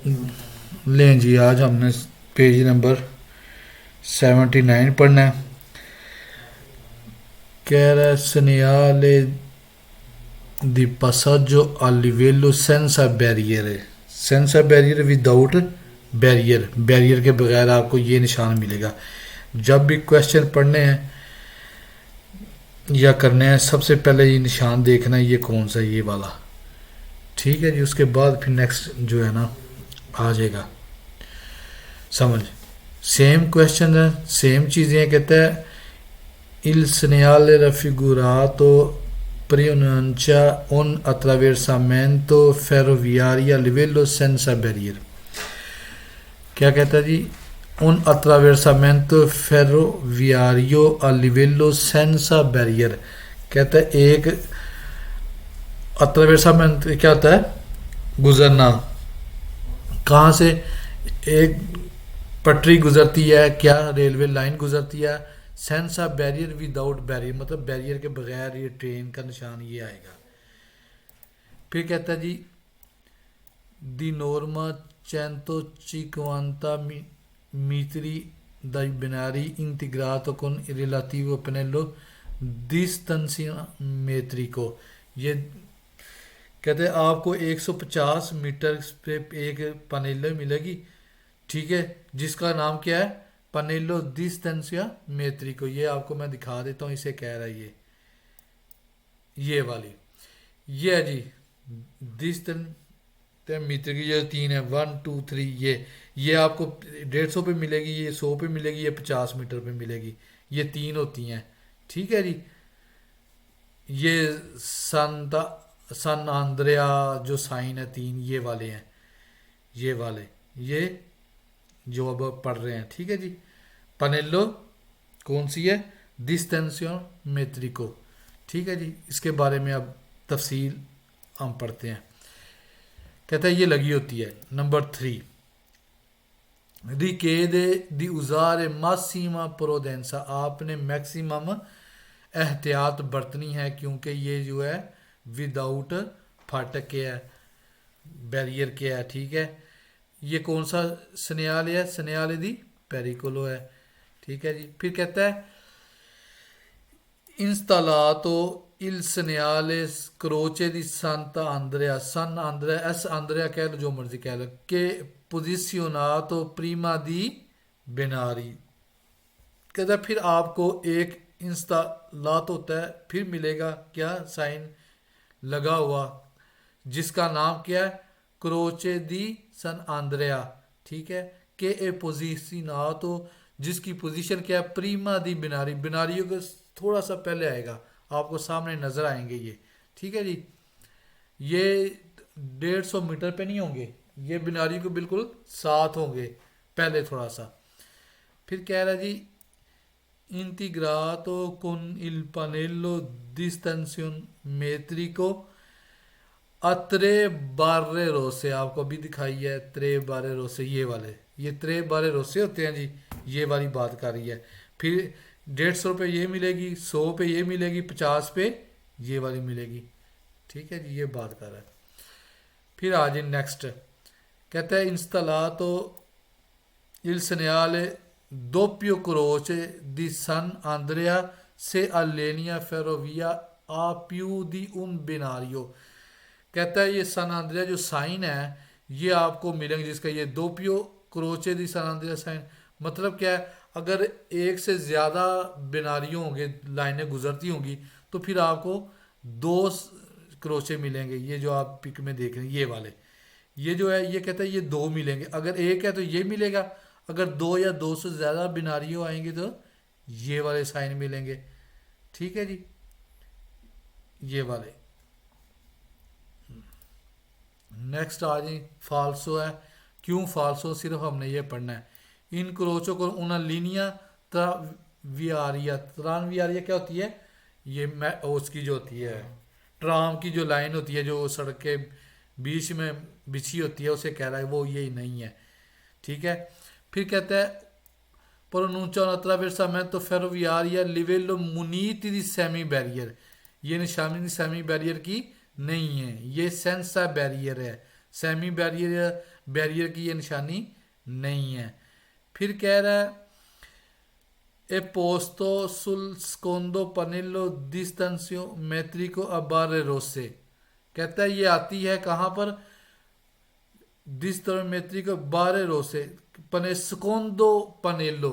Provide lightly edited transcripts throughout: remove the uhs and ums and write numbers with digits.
لیں جی آج ہم نے پیج نمبر 79 پڑھنا ہے. کہہ رہا ہے سنیالے دی passaggio a livello senza barriere. senza barriere without barrier. Barrier کے بغیر آپ کو یہ نشان ملے گا. جب بھی کوشچن پڑھنے ہیں یا کرنے ہیں سب سے پہلے یہ نشان دیکھنا ہے یہ کون سا یہ والا. ٹھیک ہے جی. اس کے بعد پھر نیکسٹ جو ہے نا آ جائے گا سمجھ. سیم کوشچن ہے سیم چیزیں کہتا ہے il segnale raffigurato pronuncia un attraversamento ferroviario a livello senza barriere. کیا کہتا ہے جی un attraversamento ferroviario a livello senza barriere. کہتا ہے ایک اتراویرسامنٹ کیا ہوتا ہے گزرنا. کہاں سے ایک پٹری گزرتی ہے کیا ریلوے لائن گزرتی ہے سینسا بیریئر وداؤٹ بیریئر مطلب بیریئر کے بغیر یہ ٹرین کا نشان یہ آئے گا. پھر کہتا ہے جی دی نورما 150 میتری دا بناری انتگراتو con il relativo pannello distanza metrico. یہ کہتے ہیں آپ کو 150 میٹر پہ ایک پنیلو ملے گی. ٹھیک ہے جس کا نام کیا ہے پنیلو ڈسٹینسیا میتری کو. یہ آپ کو میں دکھا دیتا ہوں اسے کہہ رہا ہے یہ والی یہ ہے جی ڈسٹینس میتر کی یہ تین ہے 1 2 3 یہ آپ کو 150 پہ ملے گی یہ 100 پہ ملے گی یہ 50 میٹر پہ ملے گی. یہ تین ہوتی ہیں. ٹھیک ہے جی. یہ سن آندریا جو سائن ہے تین یہ والے ہیں یہ والے یہ جو اب پڑھ رہے ہیں. ٹھیک ہے جی. پنیلو کون سی ہے ڈسٹینسیو میتریکو. ٹھیک ہے جی. اس کے بارے میں اب تفصیل ہم پڑھتے ہیں. کہتا ہے یہ لگی ہوتی ہے. Number 3 richiede di usare massima prudenza. آپ نے میکسیمم احتیاط برتنی ہے کیونکہ یہ جو ہے وداؤٹ پھاٹک کے ہے بیریئر کے ہے. ٹھیک ہے. یہ کون سا سنیالے ہے سنیالے دی پیریکولو ہے. ٹھیک ہے جی. پھر کہتا ہے installato il segnale croce di Santa Andrea San Andrea S Andrea کہہ لو جو مرضی کہہ لو کہ posizionato prima di binari. کہتا ہے پھر آپ کو ایک انسٹالات ہوتا ہے پھر ملے گا کیا سائن لگا ہوا جس کا نام کیا ہے کروچے دی سن آندریا. ٹھیک ہے کہ اے پوزیشناتو جس کی پوزیشن کیا ہے پریما دی بناری. بناریوں کو تھوڑا سا پہلے آئے گا آپ کو سامنے نظر آئیں گے یہ. ٹھیک ہے جی. یہ 150 میٹر پہ نہیں ہوں گے یہ بناریوں کو بالکل ساتھ ہوں گے پہلے تھوڑا سا. پھر کہہ رہا جی integrato con il pannello distanziometrico a 3 barre rosse. آپ کو بھی دکھائی ہے 3 barre rosse یہ والے یہ 3 barre rosse ہوتے ہیں جی. یہ والی بات کر رہی ہے. پھر 150 پہ یہ ملے گی 100 پہ یہ ملے گی 50 پہ یہ والی ملے گی. ٹھیک ہے جی. یہ بات کر رہا ہے. پھر آ جائیں نیکسٹ کہتا ہے installato il segnale doppio croce di San Andrea se a linea ferrovia a più di un binario. کہتا ہے یہ سن آندریا جو سائن ہے یہ آپ کو ملیں گے جس کا یہ دوپیو کروچے دی سن آندریا سائن مطلب کیا ہے اگر ایک سے زیادہ بناریوں ہوں گے لائنیں گزرتی ہوں گی تو پھر آپ کو 2 کروچے ملیں گے. یہ جو آپ پک میں دیکھ رہے ہیں یہ والے یہ جو ہے یہ کہتا ہے یہ 2 ملیں گے. اگر ایک ہے تو یہ ملے گا اگر 2 یا 2 سے زیادہ بناریوں آئیں گے تو یہ والے سائن ملیں گے. ٹھیک ہے جی. یہ والے نیکسٹ آ جائیں فالسو ہے. کیوں فالسو صرف ہم نے یہ پڑھنا ہے. ان کروچوں کو انہ لینیا تراویاریا. ترانویاریا کیا ہوتی ہے یہ اس کی جو ہوتی ہے ٹرام کی جو لائن ہوتی ہے جو سڑک کے بیچ میں بچھی ہوتی ہے اسے کہہ رہا ہے وہ یہی نہیں ہے. ٹھیک ہے. پھر کہتا ہے pronuncia un attraversamento ferroviario a livello muniti di semi barrier. یہ نشانی سیمی بیریئر کی نہیں ہے یہ سینسا بیریئر ہے. سیمی بیریئر کی یہ نشانی نہیں ہے. پھر کہہ رہا ہے اے پوستو sul secondo pannello distanziometrico a barre rosse. کہتا ہے یہ آتی ہے کہاں پر؟ distanziometrico barre rosse پنے secondo pannello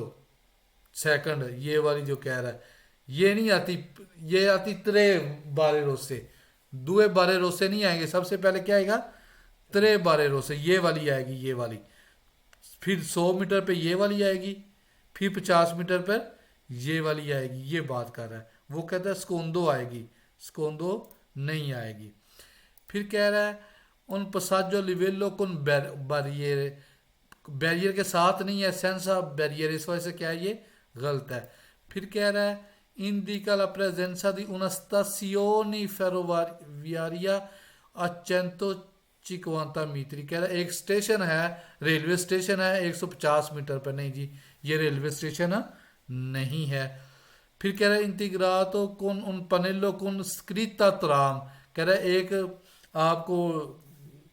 سیکنڈ، یہ والی جو کہہ رہا ہے یہ نہیں آتی، یہ آتی ترے بارے روسے. دوے بارے روسے نہیں آئیں گے، سب سے پہلے کیا آئے گا؟ ترے بارے روسے، یہ والی آئے گی، یہ والی. پھر 100 میٹر پہ یہ والی آئے گی، پھر 50 میٹر پر یہ والی آئے گی. یہ بات کر رہا ہے وہ، کہتا ہے سکوندو آئے گی، سکوندو نہیں آئے گی. پھر کہہ رہا ہے ان پساجو لیویلو کن بیریئر، بیریئر کے ساتھ نہیں ہے، سینسا بیریئر، اس وجہ سے کیا ہے یہ غلط ہے. پھر کہہ رہا ہے indica la presenza di una stazione ferroviaria a 150 metri. کہہ رہا ہے ایک اسٹیشن ہے، ریلوے اسٹیشن ہے 150 میٹر پر. نہیں جی، یہ ریلوے اسٹیشن نہیں ہے. پھر کہہ رہا ہے انتگراتو con un pannello con scritta tram. کہہ رہا ہے ایک آپ کو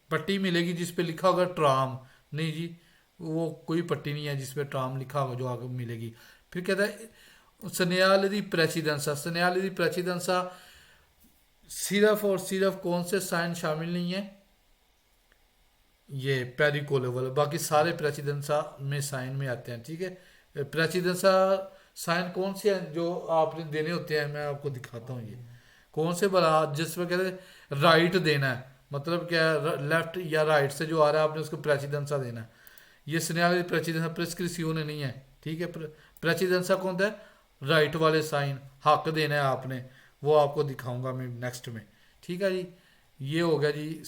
پٹی ملے گی جس پہ لکھا ہوگا ٹرام. نہیں جی، وہ کوئی پٹی نہیں ہے جس پہ ٹرام لکھا ہوگا جو آپ کو ملے گی. پھر کہتا ہے سنیال دی پریسیڈنسا، سنیال دی پریسیڈنسا صرف اور صرف کون سے سائن شامل نہیں ہیں؟ یہ پیریکولول، باقی سارے پریسیڈنسا میں سائن میں آتے ہیں. ٹھیک ہے، پریسیڈنسا سائن کون سے ہیں جو آپ نے دینے ہوتے ہیں؟ میں آپ کو دکھاتا ہوں. یہ کون سے بلا جس میں کہتے ہیں رائٹ دینا ہے، مطلب کیا ہے لیفٹ یا رائٹ سے جو آ رہا ہے آپ نے اس کو پریسیڈنسا دینا ہے. یہ سنیال دی پریسیڈنسا پرسکرپشن نہیں ہے. ٹھیک ہے، پریسیڈنسا کون ہے؟ رائٹ والے سائن حق دینا ہے آپ نے، وہ آپ کو دکھاؤں گا میں نیکسٹ میں. ٹھیک ہے جی، یہ ہو گیا جی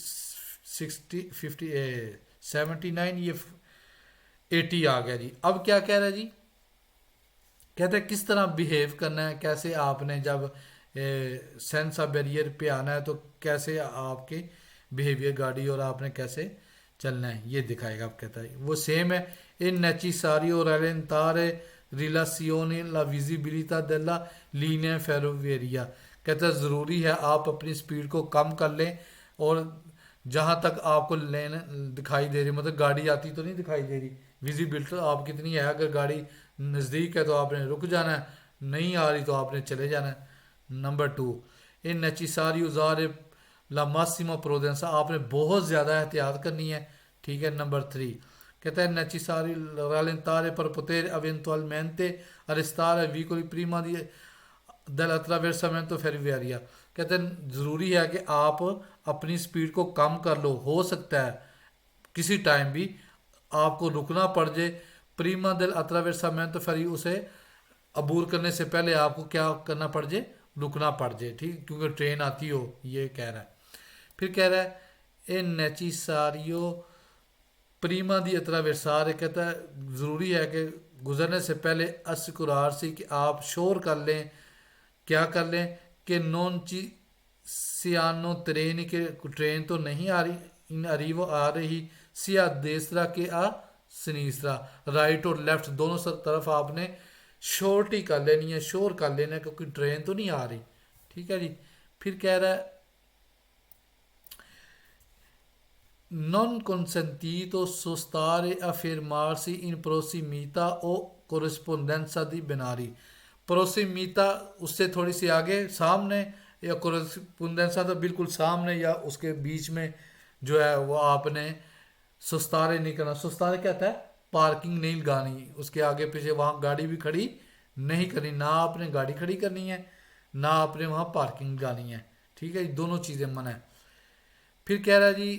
79، یہ 80 آ گیا جی. اب کیا کہہ رہا ہے جی؟ کہتے ہیں کس طرح بیہیو کرنا ہے، کیسے آپ نے جب سینسا بیریئر پہ آنا ہے تو کیسے آپ کے بیہیویئر گاڑی اور آپ نے کیسے چلنا ہے یہ دکھائے گا. اب کہتا ہے وہ سیم ہے ان نیچیساریو رالنتارے ریلاسیونی لا ویزیبلٹا دella linea ferroviaria. کہتا ہے ضروری ہے آپ اپنی سپیڈ کو کم کر لیں اور جہاں تک آپ کو لین دکھائی دے رہی، مطلب گاڑی آتی تو نہیں دکھائی دے رہی، ویزیبلٹی آپ کتنی ہے، اگر گاڑی نزدیک ہے تو آپ نے رک جانا ہے، نہیں آ رہی تو آپ نے چلے جانا ہے. نمبر 2 ان نیچیساری usare la massima prudenza، آپ نے بہت زیادہ احتیاط کرنی ہے. ٹھیک ہے. نمبر 3 کہتا ہے necessari rallentare per poter eventualmente arrestare veicoli prima dell'attraversamento ferroviario. کہتے ہیں ضروری ہے کہ آپ اپنی سپیڈ کو کم کر لو، ہو سکتا ہے کسی ٹائم بھی آپ کو رکنا پڑ جائے. پریما دل اتراویرسامنٹو فیری، اسے عبور کرنے سے پہلے آپ کو کیا کرنا پڑ جائے؟ رکنا پڑ جائے. ٹھیک، کیونکہ ٹرین آتی ہو، یہ کہہ رہا ہے. پھر کہہ رہا ہے اے نیچیساریو پریما دی اتراویرسارے، کہتا ہے ضروری ہے کہ گزرنے سے پہلے اسکرار سی کہ آپ شور کر لیں، کیا کر لیں کہ نون چی سیانو ٹرین، کے ٹرین تو نہیں آ رہی، ان اریو آ رہی سیا دیسرا کے آ سنیسرا، رائٹ اور لیفٹ دونوں طرف آپ نے شورٹی کر لینی ہے، شور کر لینا ہے کیونکہ ٹرین تو نہیں آ رہی. ٹھیک ہے جی. پھر کہہ رہا ہے non consentito sostare a fermarsi in prossimità o corrispondenza di binari. پروسیمیتا اس سے تھوڑی سی آگے سامنے، یا کورسپونڈنسا تو بالکل سامنے یا اس کے بیچ میں جو ہے وہ آپ نے سستارے نہیں کرنا. سستارے کیا ہوتا ہے؟ پارکنگ نہیں لگانی، اس کے آگے پیچھے وہاں گاڑی بھی کھڑی نہیں کرنی، نہ آپ نے گاڑی کھڑی کرنی ہے نہ آپ نے وہاں پارکنگ لگانی ہے. ٹھیک ہے، دونوں چیزیں منع ہے. پھر کہہ رہا ہے جی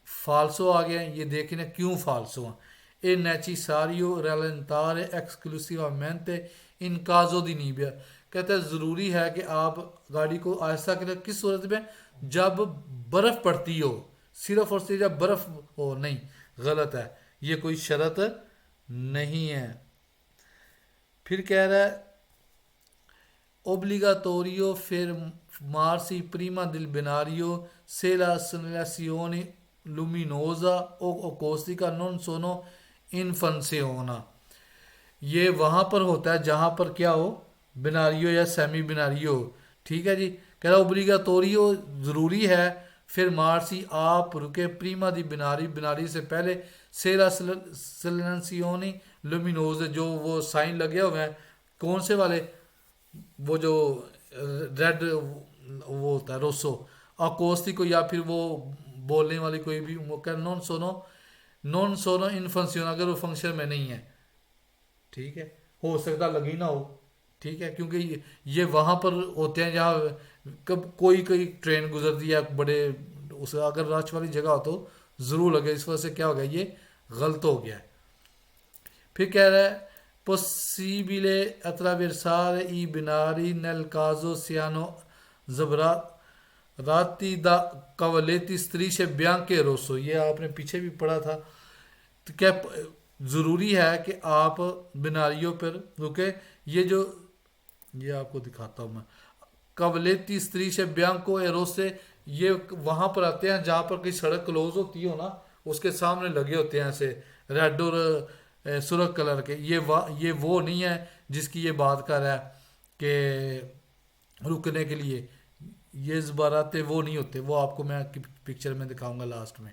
فالسو آ گیا. یہ دیکھیں کیوں فالسو ہیں. اے نیچیساریو ریلنتارے ایکسکلوسیوامنتے ان کازو دی نیبیا. کہتا ہے ضروری ہے کہ آپ گاڑی کو آہستہ کریں کس صورت میں؟ جب برف پڑتی ہو، صرف اور صرف جب برف ہو. نہیں، غلط ہے، یہ کوئی شرط نہیں ہے. پھر کہہ رہا ہے obbligatorio fermarsi prima del binario se la segnalazione luminosa o acustica non sono in funzione. یہ وہاں پر ہوتا ہے جہاں پر کیا ہو؟ بناریو یا سیمی بناریو. ٹھیک ہے جی. کہہ رہا اوبلیگاتوریو ضروری ہے fermarsi آپ رکے prima di binari بناری سے پہلے سیرا سلنسیونی لومینوز جو وہ سائن لگے ہوئے ہیں کون سے والے وہ جو ریڈ وہ ہوتا ہے روسو اکوستی کو یا پھر وہ بولنے والی کوئی بھی وہ کہ نون سونو ان فنکشن اگر وہ فنکشن میں نہیں ہے ٹھیک ہے ہو سکتا لگی نہ ہو ٹھیک ہے کیونکہ یہ وہاں پر ہوتے ہیں جہاں کب کوئی ٹرین گزرتی ہے بڑے اس اگر رش والی جگہ ہو تو ضرور لگے اس وجہ سے کیا ہو گیا یہ غلط ہو گیا ہے پھر کہہ رہا ہے possibile attraversare i binari nel caso siano sbarrati da cavaletti strisce bianche e rosso یہ آپ نے پیچھے بھی پڑھا تھا تو کیا ضروری ہے کہ آپ بناریوں پر رکے یہ آپ کو دکھاتا ہوں میں cavaletti strisce bianco e rosse یہ وہاں پر آتے ہیں جہاں پر کوئی سڑک کلوز ہوتی ہو نا اس کے سامنے لگے ہوتے ہیں ایسے ریڈ اور سرخ کلر کے یہ وہ نہیں ہے جس کی یہ بات کر رہا ہے کہ رکنے کے لیے یہ زبراتے وہ نہیں ہوتے وہ آپ کو میں پکچر میں دکھاؤں گا لاسٹ میں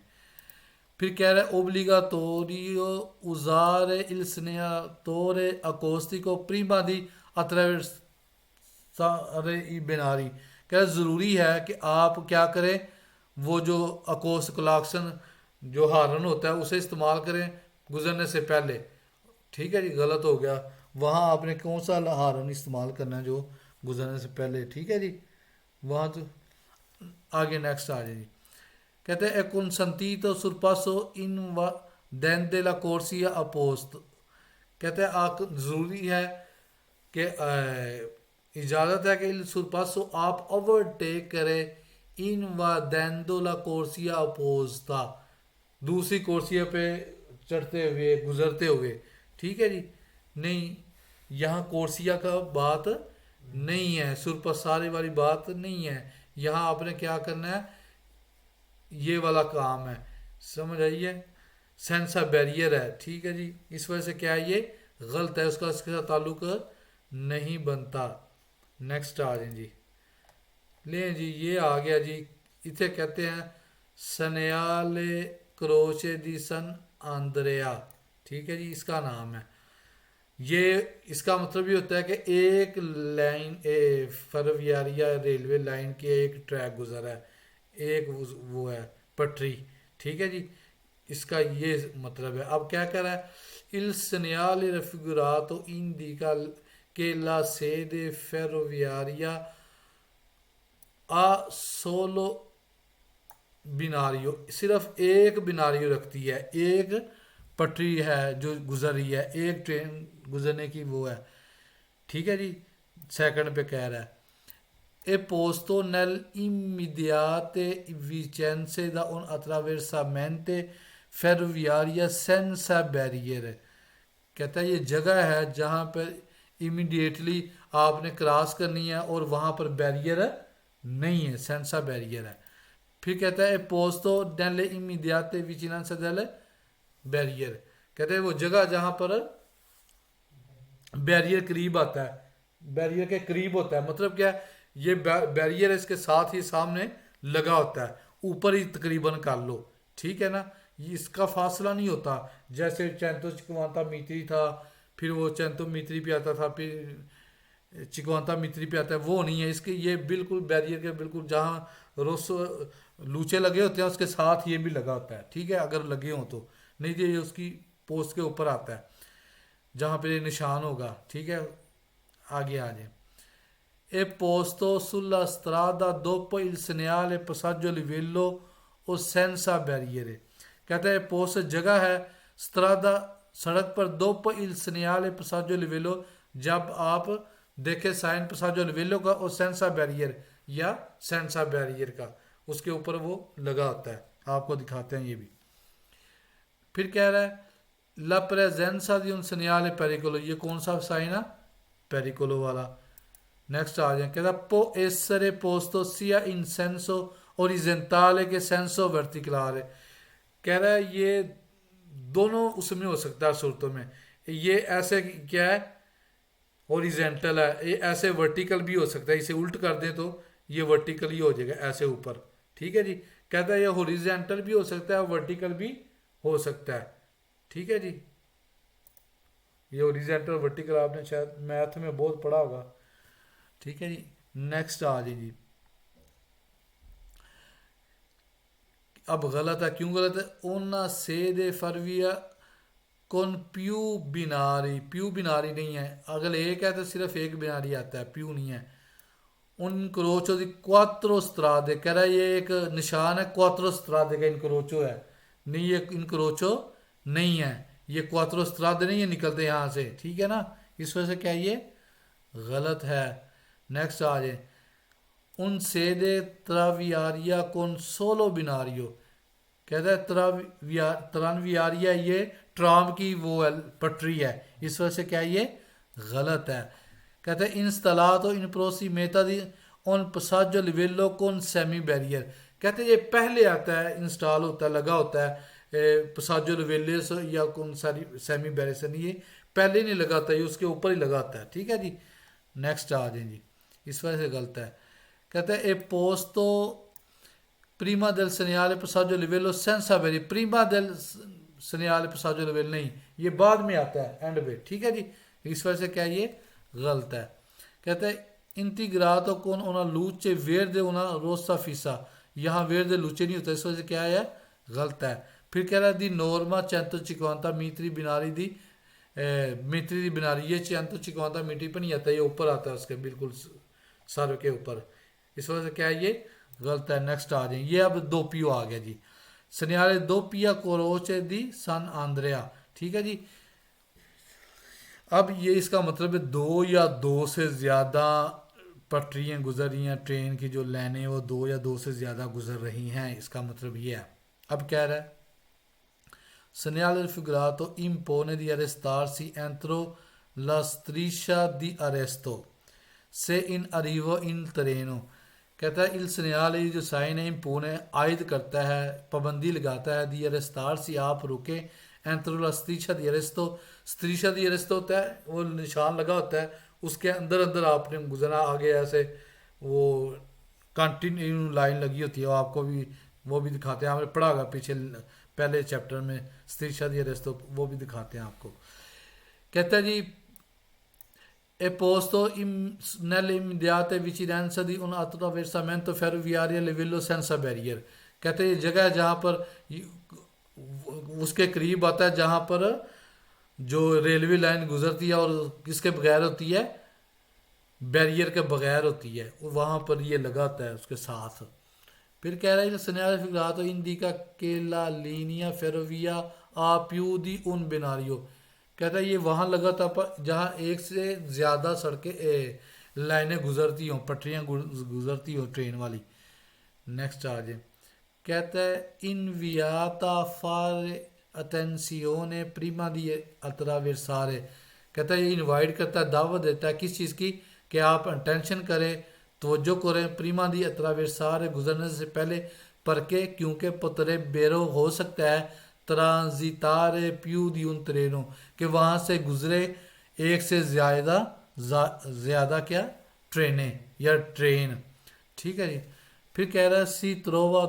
پھر کہہ رہا ہے obbligatorio usare il segnatore acustico prima di attraversare i binari کہہ رہا ہے ضروری ہے کہ آپ کیا کریں وہ جو اکوس کلاکسن جو ہارن ہوتا ہے اسے استعمال کریں گزرنے سے پہلے ٹھیک ہے جی غلط ہو گیا وہاں آپ نے کون سا ہارن استعمال کرنا ہے جو گزرنے سے پہلے ٹھیک ہے جی وہاں تو آگے نیکسٹ آ جائے جی کہتے ہیں consentito sul passo in dente la corsia opposto کہتے ہیں آپ ضروری ہے کہ اجازت ہے کہ sul passo آپ اوورٹیک کرے invadendo la corsia opposta دوسری کورسیا پہ چڑھتے ہوئے گزرتے ہوئے ٹھیک ہے جی نہیں یہاں کورسیا کا بات نہیں ہے سرپسارے والی بات نہیں ہے یہاں آپ نے کیا کرنا ہے یہ والا کام ہے سمجھ آئیے سینسا بیریئر ہے ٹھیک ہے جی اس وجہ سے کیا ہے یہ غلط ہے اس کے ساتھ تعلق نہیں بنتا نیکسٹ آ جائیں جی لیں جی یہ آ گیا جی اسے کہتے ہیں سنیالے کروچے دی سن آندریا ٹھیک ہے جی اس کا نام ہے یہ اس کا مطلب یہ ہوتا ہے کہ ایک لائن فرویاریا ریلوے لائن کی ایک ٹریک گزرا ہے ایک وہ ہے پٹری ٹھیک ہے جی اس کا یہ مطلب ہے اب کیا کر رہا ہے il segnale raffigurato indica che la sede ferroviaria ha solo بیناریو صرف ایک بیناریو رکھتی ہے ایک پٹری ہے جو گزر رہی ہے ایک ٹرین گزرنے کی وہ ہے ٹھیک ہے جی سیکنڈ پہ کہہ رہا ہے e posto nell'immediate vicinanze da un attraversamento ferroviario senza barriere کہتا ہے یہ جگہ ہے جہاں پر امیڈیٹلی آپ نے کراس کرنی ہے اور وہاں پر بیریئر نہیں ہے سینسا بیریئر ہے پھر کہتا ہے posto nell'immediate vicinanze del barriere کہتے ہیں وہ جگہ جہاں پر بیریئر قریب آتا ہے بیریئر کے قریب ہوتا ہے مطلب کیا ہے یہ بیریئر اس کے ساتھ ہی سامنے لگا ہوتا ہے اوپر ہی تقریباً کر لو ٹھیک ہے نا اس کا فاصلہ نہیں ہوتا جیسے چینتو چکوانتا میتری تھا پھر وہ چینتو میتری پہ آتا تھا پھر چکوانتا میتری پہ آتا ہے وہ نہیں ہے اس کے یہ بالکل بیریئر کے بالکل جہاں روسو لوچے لگے ہوتے ہیں اس کے ساتھ یہ بھی لگا ہوتا ہے ٹھیک ہے اگر لگے ہوں تو نہیں تو یہ اس کی پوسٹ کے اوپر آتا ہے جہاں پہ یہ نشان ہوگا ٹھیک ہے آگے آ جائیں e posto sulla strada dopo il segnale passaggio livello o senza barriere کہتا ہے پوسٹ جگہ ہے strada سڑک پر dopo il segnale passaggio livello جب آپ دیکھیں سائن passaggio livello کا اور senza barriere یا senza barriere کا اس کے اوپر وہ لگا ہوتا ہے آپ کو دکھاتے ہیں یہ بھی پھر کہہ رہا ہے la presenza di un segnale pericolo یہ کون سا سائن ہے pericolo والا نیکسٹ آ جائیں کہتا può essere posto sia in senso orizzontale che senso verticale کہہ رہا ہے یہ دونوں اس میں ہو سکتا ہے صورتوں میں یہ ایسے کیا ہے اوریزنٹل ہے یہ ایسے ورٹیکل بھی ہو سکتا ہے اسے الٹ کر دیں تو یہ ورٹیکل ہی ہو جائے گا ایسے اوپر ٹھیک ہے جی کہتا ہے یہ ہاریزونٹل بھی ہو سکتا ہے اور ورٹیکل بھی ہو سکتا ہے. ٹھیک ہے جی. یہ ہاریزونٹل اور ورٹیکل آپ نے شاید میتھ میں بہت پڑھا ہوگا. ٹھیک ہے جی. نیکسٹ آ جائیں جی. اب غلط ہے. کیوں غلط ہے؟ اونا سیدے فرویا کون پیو بیناری. پیو بیناری نہیں ہے. اگر ایک ہے تو صرف ایک بیناری آتا ہے، پیو نہیں ہے. ان کروچو دی کواترو سترادے، کہہ رہا ہے یہ ایک نشان ہے کواترو سترادے کا، انکروچو ہے نہیں، یہ انکروچو نہیں ہے، یہ کواترو سترادے نہیں ہے نکلتے یہاں سے. ٹھیک ہے نا. اس وجہ سے کیا یہ غلط ہے. نیکسٹ آ جائے. ان سیدے تراویاریا کون سولو بیناریو. کہتا ہے ترانویاریا یہ ٹرام کی وہ ہے، پٹری ہے. اس وجہ سے کیا یہ غلط ہے. کہتے ہیں انسٹالاتو ان پروسی میتا دی اون پساجو لیویلو کون سیمی بیریئر. کہتے ہیں یہ پہلے آتا ہے، انسٹال ہوتا ہے، لگا ہوتا ہے پساجو لیویلے سے یا کون سیمی بیریئر سے نہیں، یہ پہلے نہیں لگاتا، یہ اس کے اوپر ہی لگاتا ہے. ٹھیک ہے جی. نیکسٹ آ جائیں جی. اس وجہ سے غلط ہے. کہتے ہیں اے پوستو پریما دل سنیال پساجو لیویلو سینسا بیری. پریما دل سنیال پساجو لیویل نہیں، یہ بعد میں آتا ہے اینڈ پہ. ٹھیک ہے جی. اس وجہ سے کیا یہ غلط ہے. کہتے ہیں انتیگراتو کون اونا لوچے ویردے اونا روسا فیسا. یہاں ویردے لوچے نہیں ہوتا، اس وجہ سے کیا ہے غلط ہے. پھر کہہ رہا ہے دی نورما چینتو چکوانتا میتری بیناری دی میتری دی بیناری. یہ چینتو چکوانتا میٹری پہ نہیں آتا، یہ اوپر آتا ہے اس کے بالکل سر کے اوپر. اس وجہ سے کیا ہے یہ غلط ہے. نیکسٹ آ جائیں. یہ اب دو پیو آ گیا جی. سنیالے دو پیا کوروچے دی سن آندریا. ٹھیک ہے جی. اب یہ اس کا مطلب ہے دو یا دو سے زیادہ پٹریاں گزر رہی ہیں، ٹرین کی جو لائنیں وہ دو یا دو سے زیادہ گزر رہی ہیں. اس کا مطلب یہ ہے. اب کہہ رہا ہے سنیال الفگراتو impone di arrestarsi entro la striscia di arresto se in arrivo in treno. کہتا ہے il segnale جو سائن ہے impone عائد کرتا ہے، پابندی لگاتا ہے دی arrestarsi آپ رکے entro la striscia di arresto. striscia di arresto ہوتا ہے وہ نشان لگا ہوتا ہے، اس کے اندر اندر آپ نے گزرنا. آگے ایسے وہ کنٹینیو لائن لگی ہوتی ہے، وہ آپ کو بھی وہ بھی دکھاتے ہیں. آپ نے پڑھا ہوگا پیچھے پہلے چیپٹر میں striscia di arresto، وہ بھی دکھاتے ہیں آپ کو. کہتا ہے جی e posto nell'immediata vicinanza di un attraversamento ferroviario a livello senza barrier. کہتے ہیں یہ جگہ ہے جہاں پر اس کے قریب آتا ہے جہاں پر جو ریلوے لائن گزرتی ہے اور کس کے بغیر ہوتی ہے، بیریئر کے بغیر ہوتی ہے، وہاں پر یہ لگاتا ہے اس کے ساتھ. پھر کہہ رہا ہے سنیال فگراتو انڈیکا کہ لا لینیا فیرویا آ پیو دی ان بیناریو. کہتا ہے یہ وہاں لگا تھا جہاں ایک سے زیادہ سڑکیں لائنیں گزرتی ہوں، پٹریاں گزرتی ہوں ٹرین والی. نیکسٹ آ جائیں. کہتا ہے انویاتا فار اتنسیونے پریما دی اتراورسارے. کہتا ہے یہ انوائٹ کرتا ہے، دعوت دیتا ہے کس چیز کی؟ کہ آپ اٹینشن کریں، توجہ کریں پریما دی اتراورسارے گزرنے سے پہلے، پر کے کیونکہ پترے بیرو ہو سکتا ہے ترانزیتارے پیو دی ان ٹرینوں کہ وہاں سے گزرے ایک سے زیادہ کیا ٹرینیں یا ٹرین. ٹھیک ہے جی. پھر کہہ رہا ہے سی ترووا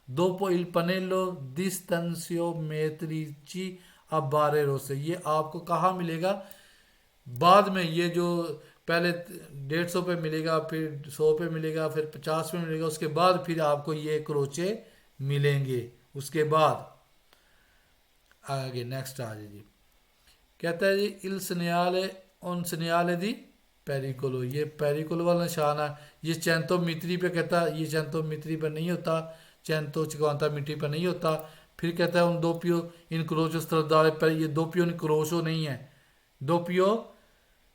دوپو il pannello distanziometrici a Barre Rosse. یہ آپ کو کہاں ملے گا؟ بعد میں. یہ جو پہلے 150 پہ ملے گا، پھر 100 پہ ملے گا، پھر 50 پہ ملے گا، اس کے بعد پھر آپ کو یہ کروچے ملیں گے. اس کے بعد آگے نیکسٹ آ جائے جی. کہتا ہے جی il segnale un segnale di پیریکولو. یہ پیریکولو والا نشان ہے. یہ چینتو میتری پہ کہتا ہے، یہ چینتو میتری پہ نہیں ہوتا، چینتو چکوانتا میٹری پہ نہیں ہوتا. پھر کہتا ہے ان دو پیو ان کروچو ستردارے پر. یہ دو پیو ان کروچو نہیں ہے، دو پیو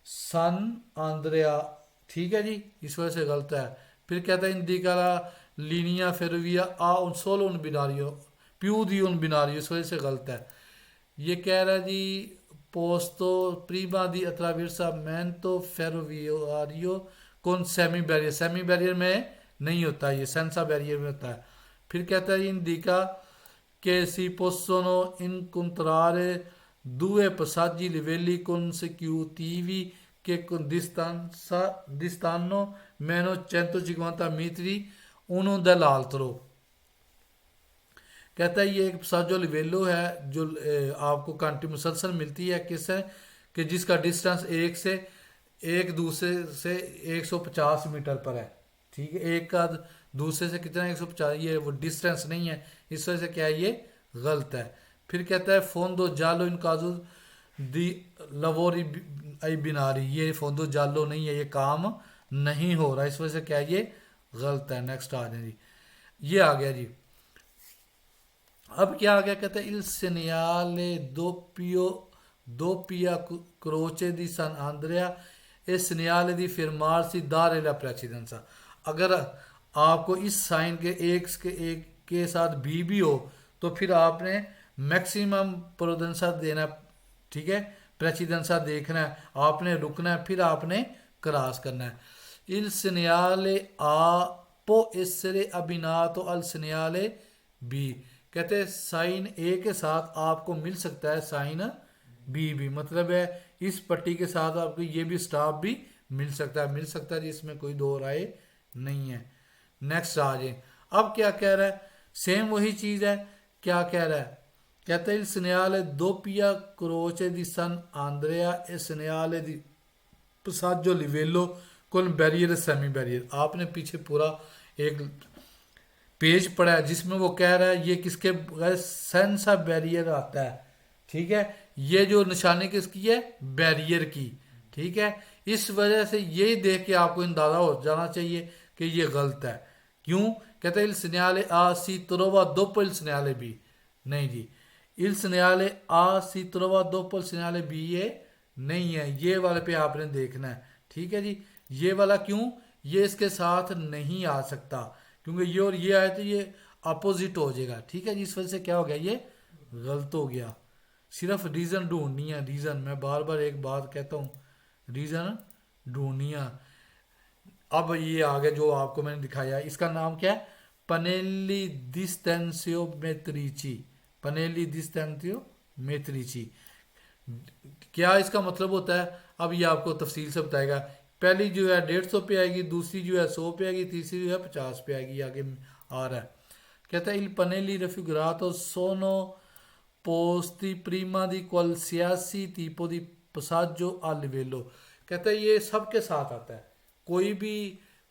سن آندریا. ٹھیک ہے جی. اس وجہ سے غلط ہے. پھر کہتا ہے ان دیکارا لینیا فیرویا آ ان سولو ان بیناریو پیو دی ان بیناریو. اس وجہ سے غلط ہے. یہ کہہ رہا ہے جی پوستو پریما دی اتراورسامento ferroviario con semi barrier. Semi barrier میں نہیں ہوتا، یہ سینسا بیریئر میں ہوتا ہے. پھر کہتا ہے انڈیکا کہ si possono incontrare due passaggi livelli consecutivi che distano meno 150 metri uno dall'altro. کہتا ہے یہ ایک پساجو لیویلو ہے جو آپ کو کنٹی مسلسل ملتی ہے، کس ہے کہ جس کا ڈسٹینس ایک دوسرے سے 150 میٹر پر ہے، ٹھیک ہے، ایک کا دوسرے سے کتنا 150، یہ وہ ڈسٹینس نہیں ہے، اس وجہ سے کیا ہے یہ غلط ہے۔ پھر کہتا ہے فوندو جالو ان کازو دی لووری ای بیناری، یہ فوندو جالو نہیں ہے، یہ کام نہیں ہو رہا، اس وجہ سے کیا ہے یہ غلط ہے۔ نیکسٹ آ جائیں جی، یہ آ گیا جی۔ اب کیا آ گیا، کہتا ہے il segnale doppia croce di San Andrea e segnale di fermarsi dare la precedenza۔ اگر آپ کو اس سائن کے ایک کے ساتھ بھی ہو تو پھر آپ نے میکسیمم پروڈنسا دینا، ٹھیک ہے، پریسیڈنسا دیکھنا ہے، آپ نے رکنا ہے، پھر آپ نے کراس کرنا ہے۔ il segnale A può essere abbinato al segnale B، کہتے ہیں سائن اے کے ساتھ آپ کو مل سکتا ہے سائن بی بھی، مطلب ہے اس پٹی کے ساتھ آپ کو یہ بھی سٹاپ بھی مل سکتا ہے جس میں کوئی دو رائے نہیں ہے۔ نیکسٹ آ جائیں، اب کیا کہہ رہا ہے، سیم وہی چیز ہے، کیا کہہ رہا ہے، کہتا ہے il segnale doppia croce di San Andrea e segnale di passaggio livello con barriere e semi barriere۔ آپ نے پیچھے پورا ایک پیج پڑھا ہے جس میں وہ کہہ رہا ہے یہ کس کے سینسا بیریئر آتا ہے، ٹھیک ہے، یہ جو نشانی کس کی ہے، بیریئر کی، ٹھیک ہے، اس وجہ سے یہی دیکھ کے آپ کو اندازہ ہو جانا چاہیے کہ یہ غلط ہے۔ کیوں؟ کہتے ہیں il segnale A si trova dopo il segnale B، نہیں جی، il segnale A si trova dopo il segnale B یہ نہیں ہے، یہ والے پہ آپ نے دیکھنا ہے، ٹھیک ہے جی۔ یہ والا کیوں، یہ اس کے ساتھ نہیں آ سکتا کیونکہ یہ اور یہ آئے تو یہ اپوزٹ ہو جائے گا، ٹھیک ہے جی، اس وجہ سے کیا ہو گیا، یہ غلط ہو گیا۔ صرف ریزن ڈھونڈنی ہے، ریزن، میں بار بار ایک بات کہتا ہوں، ریزن ڈھونڈنی ہے۔ اب یہ آگے جو آپ کو میں نے دکھایا اس کا نام کیا ہے، پنیلی ڈسٹینسیو میتریچی، پنیلی ڈسٹینسیو میتریچی، کیا اس کا مطلب ہوتا ہے، اب یہ آپ کو تفصیل سے بتائے گا۔ پہلی جو ہے 150 پہ آئے گی، دوسری جو ہے 100 پہ آئے گی، تیسری جو ہے 50 پہ آئے گی، آگے آ رہا ہے۔ کہتا ہے il pannelli raffigurato sono posti prima di qualsiasi tipo di passaggio a livello، کہتا ہے یہ سب کے ساتھ آتا ہے، کوئی بھی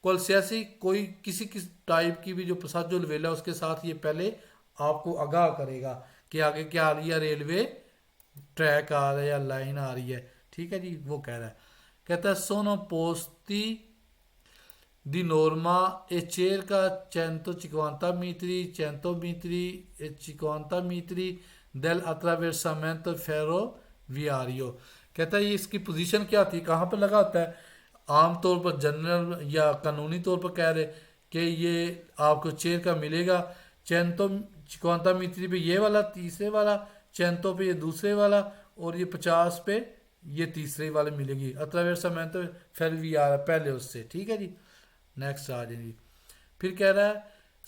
qualsiasi کوئی کسی ٹائپ کی بھی جو passaggio a livello ہے اس کے ساتھ یہ پہلے آپ کو آگاہ کرے گا کہ آگے کیا آ رہی ہے، ریلوے ٹریک آ رہا ہے یا لائن آ رہی ہے، ٹھیک ہے جی، وہ کہہ رہا ہے۔ کہتا ہے sono posti di norma e circa 150 metri 100 metri e 50 metri dell'attraversamento ferroviario، کہتا ہے یہ اس کی پوزیشن کیا تھی، کہاں پر لگا ہوتا ہے، عام طور پر جنرل یا قانونی طور پر کہہ رہے کہ یہ آپ کو چیر کا ملے گا 150 میٹری پہ یہ والا، تیسرے والا 100 پہ یہ دوسرے والا، اور یہ 50 پہ یہ تیسرے والے ملے گی، attraversamento ferroviario پہلے اس سے، ٹھیک ہے جی۔ نیکسٹ آ جائیں جی، پھر کہہ رہا ہے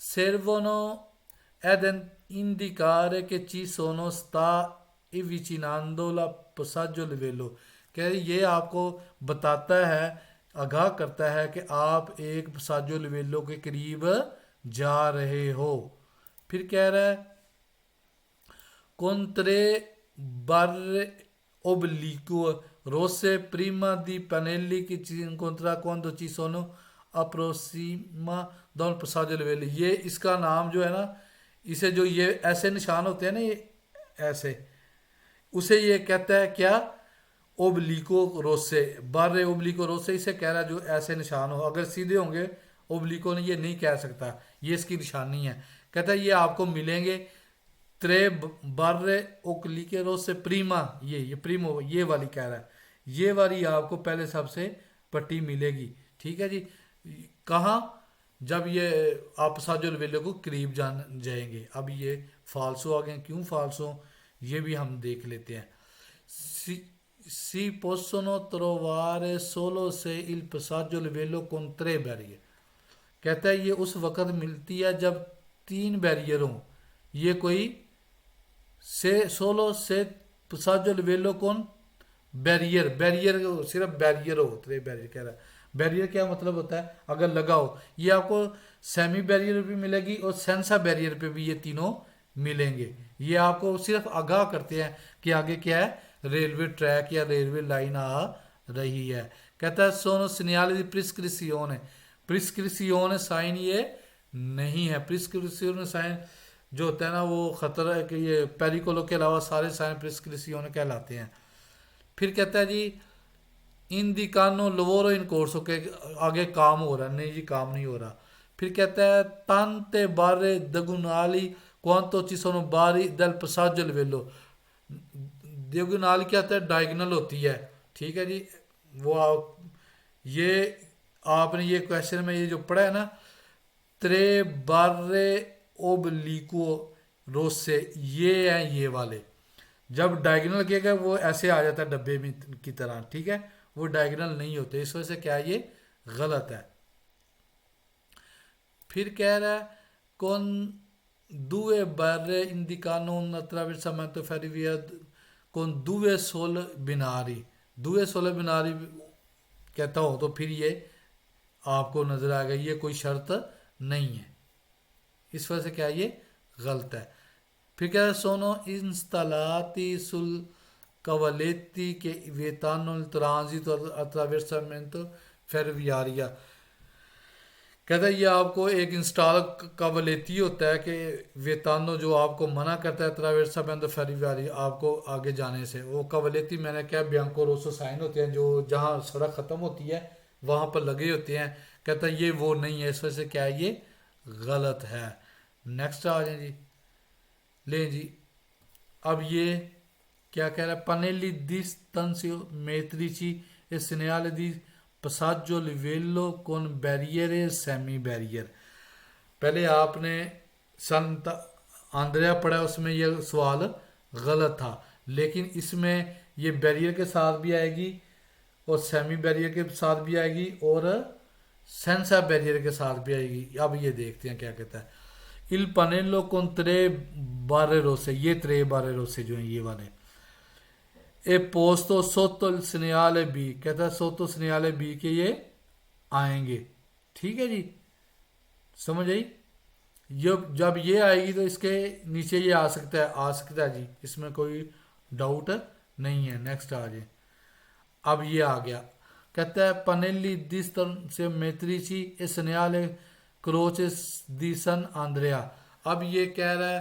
servono ad indicare che ci sono sta avvicinando la passaggio livello، کہہ رہے یہ آپ کو بتاتا ہے، آگاہ کرتا ہے کہ آپ ایک passaggio livello کے قریب جا رہے ہو۔ پھر کہہ رہا ہے con 3 barre obliquo rosse prima di pannelli che si incontra quando ci sono اپروسیما دون پساجو لیول، یہ اس کا نام جو ہے نا، اسے جو یہ ایسے نشان ہوتے ہیں نا، یہ ایسے، اسے یہ کہتا ہے کیا، اوبلیکو روسے، بارے اوبلیکو روسے اسے کہہ رہا ہے جو ایسے نشان ہو، اگر سیدھے ہوں گے اوبلیکو نے یہ نہیں کہہ سکتا، یہ اس کی نشانی ہے۔ کہتا ہے یہ آپ کو ملیں گے ترے بارے اوکلیکے روسے پریما، یہ پریمو یہ والی کہہ رہا ہے، یہ والی آپ کو پہلے سب سے پٹی ملے گی، ٹھیک ہے جی۔ کہاں، جب یہ آپ ساجو لیولو کو قریب جائیں گے۔ اب یہ فالسو آ گئے، کیوں فالسو یہ بھی ہم دیکھ لیتے ہیں۔ si possono trovare solo se il passaggio livello con 3 barriere، کہتا ہے یہ اس وقت ملتی ہے جب 3 بیریئر ہوں، یہ کوئی سولو سے passaggio livello con بیریئر صرف بیریئر ہو، 3 بیریئر کہہ رہا ہے۔ بیریئر کیا مطلب ہوتا ہے، اگر لگا ہو، یہ آپ کو سیمی بیریئر پہ ملے گی اور سینسا بیریئر پہ بھی یہ تینوں ملیں گے. یہ آپ کو صرف آگاہ کرتے ہیں کہ آگے کیا ہے, ریلوے ٹریک یا ریلوے لائن آ رہی ہے. کہتا ہے سونو سینیالے دی پرسکرسیون ہے. پرسکرسیون سائن یہ نہیں ہے. پرسکرسیون سائن جو ہوتا ہے نا وہ خطرہ ہے کہ یہ پیریکولو کے علاوہ سارے سائن پرسکرسیون کہلاتے ہیں. پھر کہتا ہے جی ان دی کانو لوورو ان کورسو کے آگے کام ہو رہا ہے, نہیں جی کام نہیں ہو رہا. پھر کہتا ہے تانتے بارے دگنالی کوانتو چی سونو باری دل پساجل ویلو. دیگنالی کیا ہوتا ہے, ڈائگنل ہوتی ہے, ٹھیک ہے جی. وہ یہ آپ نے یہ کویشچن میں یہ جو پڑھا ہے نا, ترے بارے اوبلیکو روسے, یہ ہیں یہ والے. جب ڈائگنل کیا گیا وہ ایسے آ جاتا ہے ڈبے میں کی طرح, ٹھیک ہے, وہ ڈائگنل نہیں ہوتے, اس وجہ سے کیا یہ غلط ہے. پھر کہہ رہا ہے کون دوے بارے اندیکانو اتراویرسامنتو فیریویاد کون دوے سول بناری. دوے سول بناری کہتا ہو تو پھر یہ آپ کو نظر آئے گا یہ کوئی شرط نہیں ہے, اس وجہ سے کیا یہ غلط ہے. پھر کہتا ہے سونو انستالاتی سل کوالیتی کے ویتانو الترانزیتو اتراویرسامنتو فیرویاریا. کہتا ہے یہ آپ کو ایک انسٹال کوالیتی ہوتا ہے کہ ویتانو جو آپ کو منع کرتا ہے اتراویرسامنتو فیرویاریا آپ کو آگے جانے سے. وہ کوالیتی میں نے کیا بیانکو روسو سائن ہوتے ہیں جو جہاں سڑک ختم ہوتی ہے وہاں پر لگے ہوتے ہیں. کہتا ہے یہ وہ نہیں ہے, اس وجہ سے کیا یہ غلط ہے. نیکسٹ آ جائیں جی, لیں جی. اب یہ کیا کہہ رہا ہے, پنیلی دیس تنسیو میتریچی e segnale di passaggio livello con barriere semi barrier. پہلے آپ نے سنت آندریا پڑھا, اس میں یہ سوال غلط تھا, لیکن اس میں یہ بیریئر کے ساتھ بھی آئے گی اور سیمی بیریئر کے ساتھ بھی آئے گی اور سینسا بیریئر کے ساتھ بھی آئے گی. اب یہ دیکھتے ہیں کیا کہتا ہے. Il panello con tre barre rosse, یہ tre barre rosse جو ہیں یہ والے. E posto sotto il segnale B, کہتا ہے sotto segnale B کے یہ آئیں گے, ٹھیک ہے جی, سمجھ آئی. جب یہ آئے گی تو اس کے نیچے یہ آ سکتا ہے جی, اس میں کوئی ڈاؤٹ نہیں ہے. نیکسٹ آ جائے. اب یہ آ گیا, کہتا ہے پنیلی دس سے میتریچی e segnale کروچ دی سن آندریا. اب یہ کہہ رہا ہے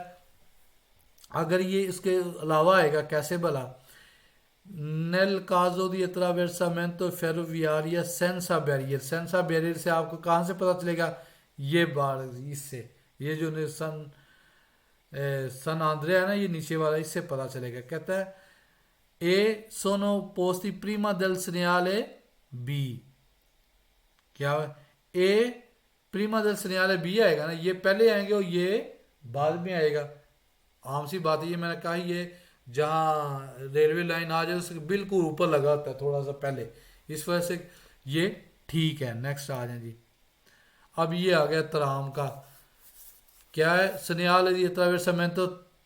اگر یہ اس کے علاوہ آئے گا کیسے بھلا. نیل کازو دی اتراویرسامنتو فیروویاریا سینسا بیریئر. سینسا بیریئر سے آپ کو کہاں سے پتہ چلے گا, یہ بار اس سے, یہ جو سن آندریا ہے نا یہ نیچے والا, اس سے پتہ چلے گا. کہتا ہے اے سونو پوستی پریما دل سینیالے بی, کیا اے پریما دل سینیالے بی آئے گا نا, یہ پہلے آئیں گے اور یہ بعد میں آئے گا. عام سی بات ہے, یہ میں نے کہا یہ جہاں ریلوے لائن آ جائے اس کے بالکل اوپر لگا ہوتا ہے تھوڑا سا پہلے, اس وجہ سے یہ ٹھیک ہے. نیکسٹ آ جائیں جی. اب یہ آ گیا ترام کا, کیا ہے سنیال جی اتراویرسامنتو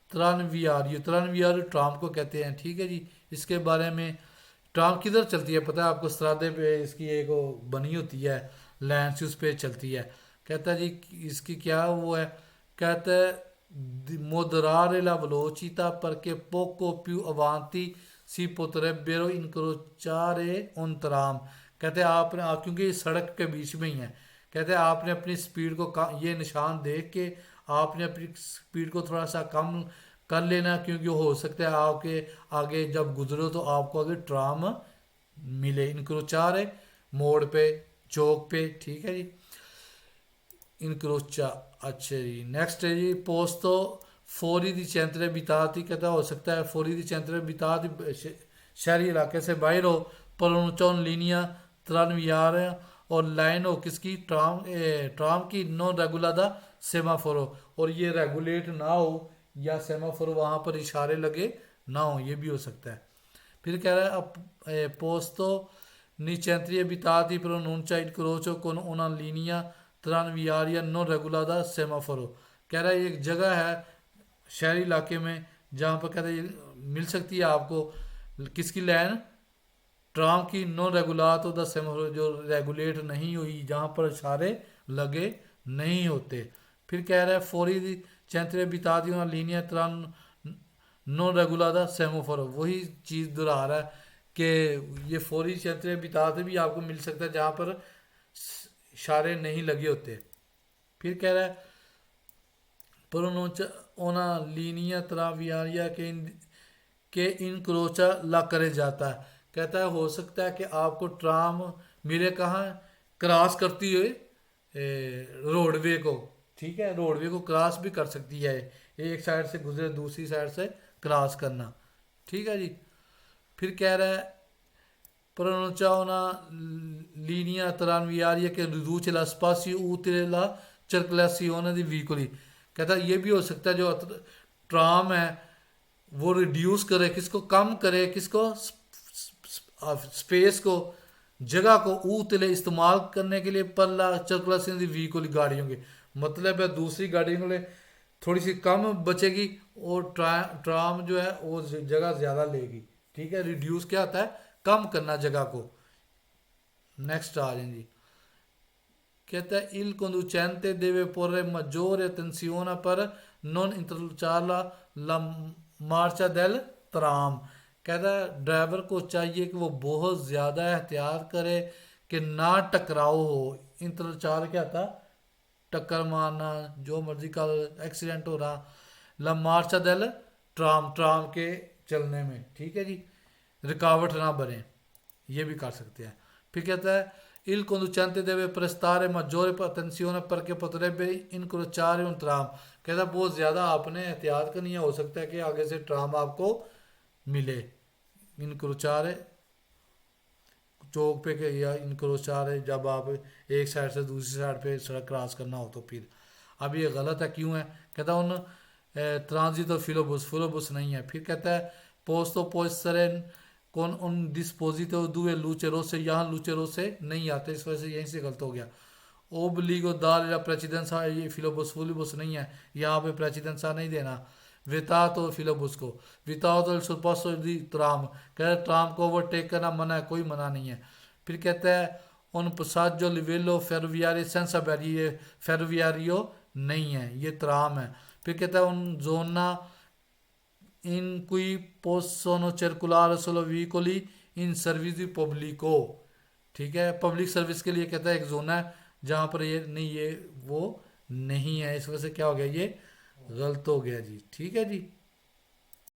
ترانویاریو. ترانویاریو ٹرام کو کہتے ہیں, ٹھیک ہے جی. اس کے بارے میں ٹرام کدھر چلتی ہے پتہ ہے آپ کو, سرادے پہ اس کی ایک بنی ہوتی ہے لائن سے, اس پہ چلتی ہے. کہتا ہے جی اس کی کیا وہ ہے, کہتا ہے moderare la velocità perché poco più avanti si potrebbero incrociare un tram. کہتے ہیں آپ نے کیونکہ یہ سڑک کے بیچ میں ہی ہے, کہتے ہیں آپ نے اپنی سپیڈ کو یہ نشان دیکھ کے آپ نے اپنی سپیڈ کو تھوڑا سا کم کر لینا, کیونکہ ہو سکتا ہے آپ کے آگے جب گزرو تو آپ کو آگے ٹرام ملے. انکروچارے موڑ پہ, چوک پہ, ٹھیک ہے جی. انکروچا, اچھا جی. نیکسٹ ہے جی پوستو فوری دی چینترے بیتاتی. کہتا ہو سکتا ہے فوری دی چینترے بیتاتی شہری علاقے سے باہر ہو, پرونچون لینیا ترانویار اور لائن ہو کس کی, ٹرام کی, نو ریگولادا سیمافورو, اور یہ ریگولیٹ نہ ہو یا سیمافورو وہاں پر اشارے لگے نہ ہو, یہ بھی ہو سکتا ہے. پھر کہہ رہا ہے پوستو نی چینتری ابیتاتی پرونونچا انکروچو کون اونا لینیا ترانویاریا نو ریگولادا سیمافورو. کہہ رہا ہے ایک جگہ ہے شہری علاقے میں جہاں پر کہتا ہے مل سکتی ہے آپ کو کس کی لائن, ٹرام کی, نو ریگولاتو دا سیمافورو, جو ریگولیٹ نہیں ہوئی, جہاں پر اشارے لگے نہیں ہوتے. پھر کہہ رہا ہے فوری centri abitati una linea tra non regolata semaforo, وہی چیز دہرا رہا ہے کہ یہ فوری centri abitati بھی آپ کو مل سکتا ہے جہاں پر اشارے نہیں لگے ہوتے. پھر کہہ رہا ہے pronuncia una linea tranviaria کہ انکروچا لا کرے جاتا ہے. کہتا ہے ہو سکتا ہے کہ آپ کو ٹرام ملے کہاں کراس کرتی ہوئے روڈ وے کو. ٹھیک ہے, روڈ وے کو کراس بھی کر سکتی ہے, ایک سائڈ سے گزرے دوسری سائڈ سے کراس کرنا. ٹھیک ہے جی. پھر کہہ رہا ہے pronuncia una linea tranviaria che riduce la spazio utile la circolazione di veicoli. کہتا ہے یہ بھی ہو سکتا ہے جو ٹرام ہے وہ ریڈیوس کرے, کس کو کم کرے, کس کو اسپیس کو, جگہ کو اوتلے استعمال کرنے کے لیے پر لا circolazione di veicoli گاڑیوں کے. مطلب ہے دوسری گاڑیوں کے لیے تھوڑی سی کم بچے گی اور ٹرام جو ہے وہ جگہ زیادہ لے گی. ٹھیک ہے, ریڈیوس کیا ہوتا ہے کم کرنا جگہ کو. نیکسٹ آ جائیں جی. کہتا ہے il conducente deve porre maggiore attenzione per non intralciare la marcia del tram. کہتا ہے ڈرائیور کو چاہیے کہ وہ بہت زیادہ احتیاط کرے کہ نہ ٹکراؤ ہو. انترچار کیا تھا, ٹکر مارنا, جو مرضی کا ایکسیڈنٹ ہو رہا. لا مارچا دل ٹرام, ٹرام کے چلنے میں. ٹھیک ہے جی, رکاوٹ نہ بنے, یہ بھی کر سکتے ہیں. پھر کہتا ہے il conducente deve prestare maggiore attenzione perché potrebbe incrociare un tram. کہتا ہے بہت زیادہ آپ نے احتیاط کرنی ہے, ہو سکتا ہے کہ آگے سے ٹرام آپ کو ملے. انکروچارے چوک پہ کہ یا انکروچارے جب آپ ایک سائڈ سے دوسری سائڈ پہ سڑک کراس کرنا ہو تو. پھر اب یہ غلط ہے, کیوں ہے؟ کہتا ہے ان ٹرانزٹ اور فلوبس نہیں ہے. پھر کہتا ہے پوسٹو پوسٹرے کون ان ڈسپوزیٹو دوے لوچے روسے, یہاں لوچے روسے نہیں آتے, اس وجہ سے یہیں سے غلط ہو گیا. اوبلیگو دار یا پریچیڈنسا, یہ فلوبس نہیں ہے, یہاں پہ پریچیڈنسا نہیں دینا. ویتاتو فلوبس کو, ویتاتو سپاسو دی ٹرام, کہتا ہے ٹرام کو اوورٹیک کرنا منع ہے, کوئی منع نہیں ہے. پھر کہتا ہے ان پساجو لیویلو فیرویاری سینسا بیری, یہ فیرویاریو نہیں ہے, یہ ٹرام ہے. پھر کہتا ہے ان زونا in cui possono circolare solo veicoli in servizio pubblico. ٹھیک ہے, پبلک سروس کے لیے کہتا ہے ایک زون ہے جہاں پر یہ نہیں, یہ وہ نہیں ہے, اس وجہ سے کیا ہو گیا, یہ غلط ہو گیا جی. ٹھیک ہے جی.